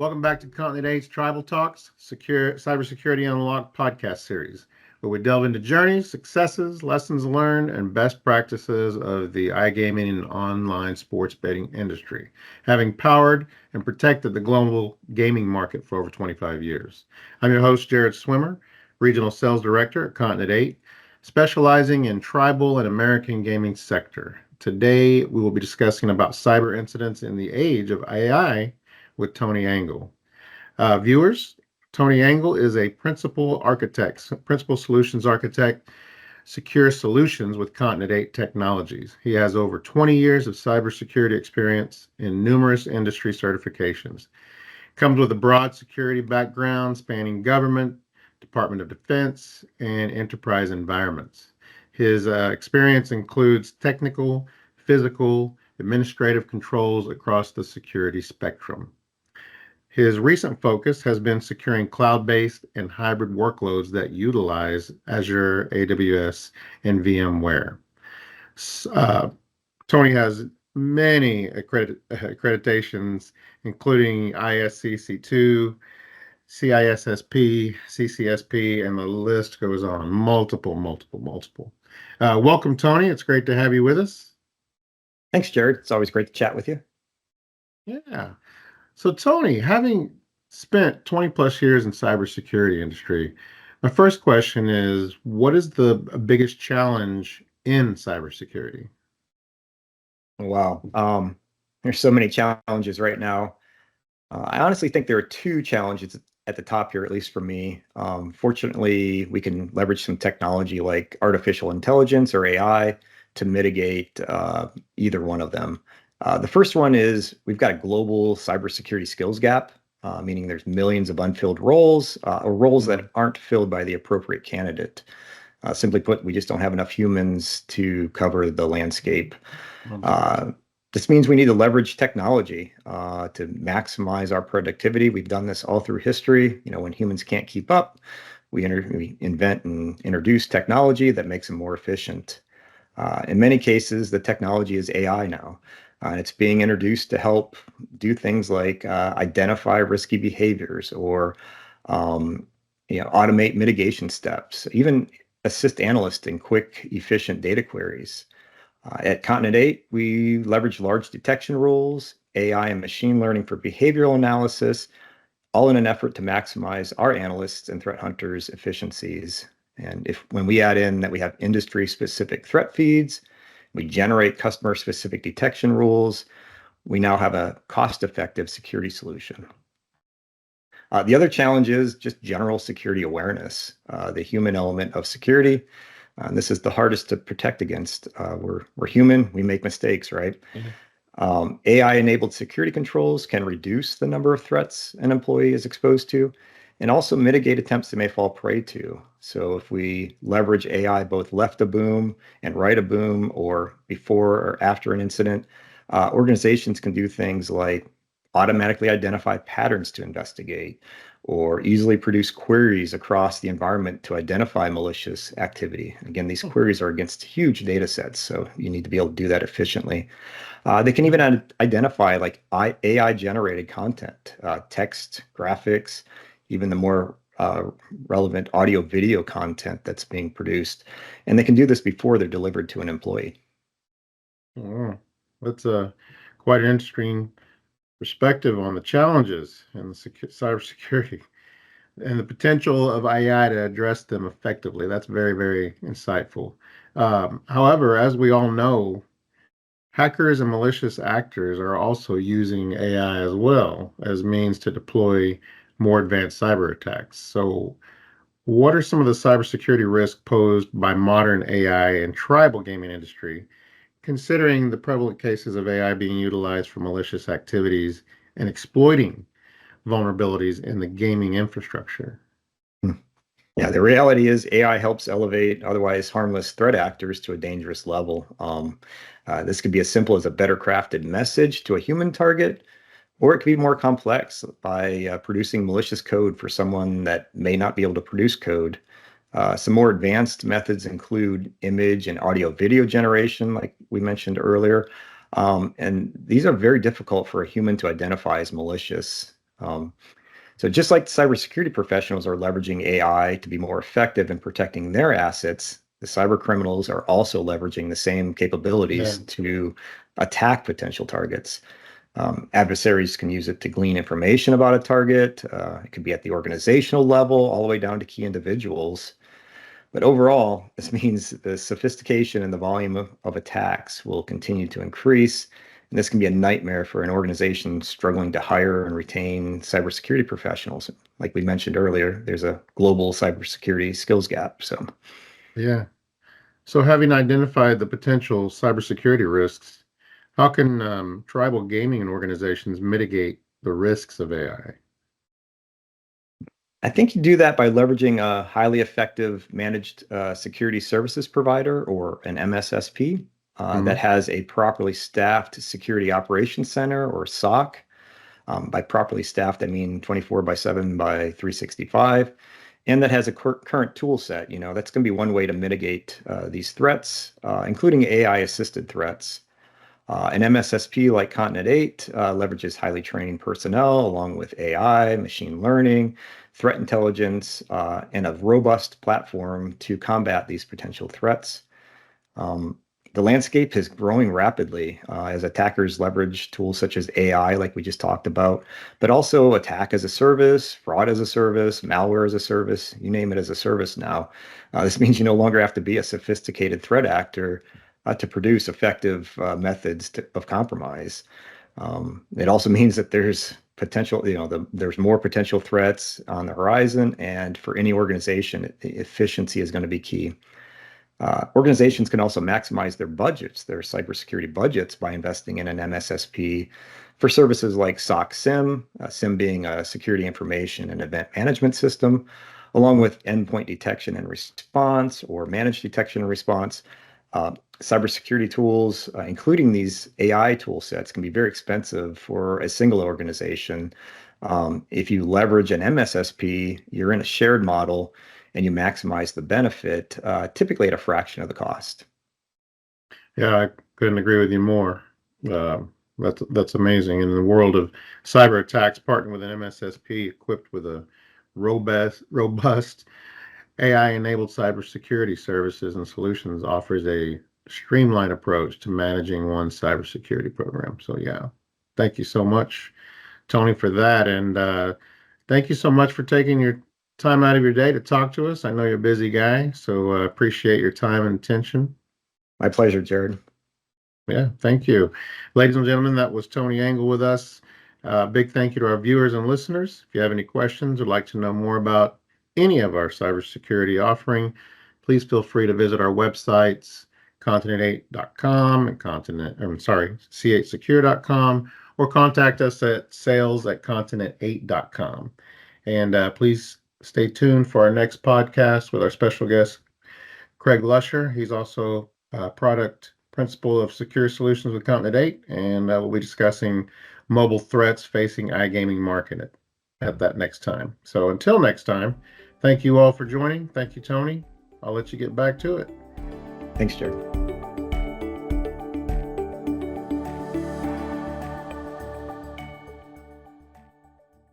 Welcome back to Continent A's Tribal Talks, Cybersecurity Unlocked podcast series, where we delve into journeys, successes, lessons learned, and best practices of the iGaming and online sports betting industry, having powered and protected the global gaming market for over 25 years. I'm your host, Jared Swimmer, Regional Sales Director at Continent 8, specializing in tribal and American gaming sector. Today, we will be discussing about cyber incidents in the age of AI with Tony Engel. Viewers, Tony Engel is a principal solutions architect, secure solutions with Continent 8 Technologies. He has over 20 years of cybersecurity experience in numerous industry certifications. Comes with a broad security background spanning government, Department of Defense, and enterprise environments. His experience includes technical, physical, administrative controls across the security spectrum. His recent focus has been securing cloud-based and hybrid workloads that utilize Azure, AWS, and VMware. Tony has many accreditations, including ISCC2, CISSP, CCSP, and the list goes on. Multiple. Welcome, Tony. It's great to have you with us. Thanks, Jared. It's always great to chat with you. Yeah. So, Tony, having spent 20 plus years in cybersecurity industry, my first question is, what is the biggest challenge in cybersecurity? Wow. There's so many challenges right now. I honestly think there are two challenges at the top here, at least for me. Fortunately, we can leverage some technology like artificial intelligence or AI to mitigate either one of them. The first one is we've got a global cybersecurity skills gap, meaning there's millions of unfilled roles or roles that aren't filled by the appropriate candidate. Simply put, we just don't have enough humans to cover the landscape. This means we need to leverage technology to maximize our productivity. We've done this all through history. When humans can't keep up, we invent and introduce technology that makes them more efficient. In many cases, the technology is AI now. It's being introduced to help do things like identify risky behaviors or automate mitigation steps, even assist analysts in quick, efficient data queries. At Continent 8, we leverage large detection rules, AI and machine learning for behavioral analysis, all in an effort to maximize our analysts and threat hunters' efficiencies. And when we add in that we have industry-specific threat feeds, we generate customer-specific detection rules, we now have a cost-effective security solution. The other challenge is just general security awareness, the human element of security. And this is the hardest to protect against. We're human, we make mistakes, right? Mm-hmm. AI-enabled security controls can reduce the number of threats an employee is exposed to, and also mitigate attempts they may fall prey to. So if we leverage AI both left a boom and right a boom, or before or after an incident, organizations can do things like automatically identify patterns to investigate, or easily produce queries across the environment to identify malicious activity. Again, these queries are against huge data sets, so you need to be able to do that efficiently. They can even identify like AI-generated content, text, graphics, even the more relevant audio-video content that's being produced. And they can do this before they're delivered to an employee. Oh, that's quite an interesting perspective on the challenges in the cybersecurity and the potential of AI to address them effectively. That's very, very insightful. However, as we all know, hackers and malicious actors are also using AI as well as means to deploy more advanced cyber attacks. So, what are some of the cybersecurity risks posed by modern AI and tribal gaming industry, considering the prevalent cases of AI being utilized for malicious activities and exploiting vulnerabilities in the gaming infrastructure? Yeah, the reality is AI helps elevate otherwise harmless threat actors to a dangerous level. This could be as simple as a better crafted message to a human target, or it could be more complex by producing malicious code for someone that may not be able to produce code. Some more advanced methods include image and audio video generation, like we mentioned earlier. And these are very difficult for a human to identify as malicious. So just like cybersecurity professionals are leveraging AI to be more effective in protecting their assets, the cyber criminals are also leveraging the same capabilities to attack potential targets. Adversaries can use it to glean information about a target. It could be at the organizational level, all the way down to key individuals. But overall, this means the sophistication and the volume of attacks will continue to increase. And this can be a nightmare for an organization struggling to hire and retain cybersecurity professionals. Like we mentioned earlier, there's a global cybersecurity skills gap. So, Yeah. So, having identified the potential cybersecurity risks, how can tribal gaming organizations mitigate the risks of AI? I think you do that by leveraging a highly effective managed security services provider, or an MSSP, that Hmm. has a properly staffed security operations center, or SOC. By properly staffed, I mean 24 by 7 by 365, and that has a current tool set. That's going to be one way to mitigate these threats, including AI assisted threats. An MSSP like Continent 8 leverages highly trained personnel along with AI, machine learning, threat intelligence, and a robust platform to combat these potential threats. Um, the landscape is growing rapidly as attackers leverage tools such as AI, like we just talked about, but also attack as a service, fraud as a service, malware as a service, you name it as a service now. This means you no longer have to be a sophisticated threat actor to produce effective methods of compromise. It also means that there's potential, there's more potential threats on the horizon, and for any organization, efficiency is going to be key. Organizations can also maximize their budgets, their cybersecurity budgets, by investing in an MSSP for services like SOC SIM, SIM being a security information and event management system, along with endpoint detection and response, or managed detection and response. Cybersecurity tools, including these AI tool sets, can be very expensive for a single organization. If you leverage an MSSP, you're in a shared model and you maximize the benefit, typically at a fraction of the cost. Yeah, I couldn't agree with you more. That's amazing. In the world of cyber attacks, partnering with an MSSP equipped with a robust AI-enabled cybersecurity services and solutions offers a streamlined approach to managing one's cybersecurity program. So yeah, thank you so much, Tony, for that, and thank you so much for taking your time out of your day to talk to us. I know you're a busy guy, so appreciate your time and attention. My pleasure, Jared. Yeah, thank you. Ladies and gentlemen, that was Tony Engel with us. Big thank you to our viewers and listeners. If you have any questions or like to know more about any of our cybersecurity offering, please feel free to visit our websites, continent8.com and c8secure.com, or contact us at sales@continent8.com. And please stay tuned for our next podcast with our special guest, Craig Lusher. He's also product principal of Secure Solutions with Continent 8, and we'll be discussing mobile threats facing iGaming market at that next time. So until next time, thank you all for joining. Thank you, Tony. I'll let you get back to it. Thanks, Jared.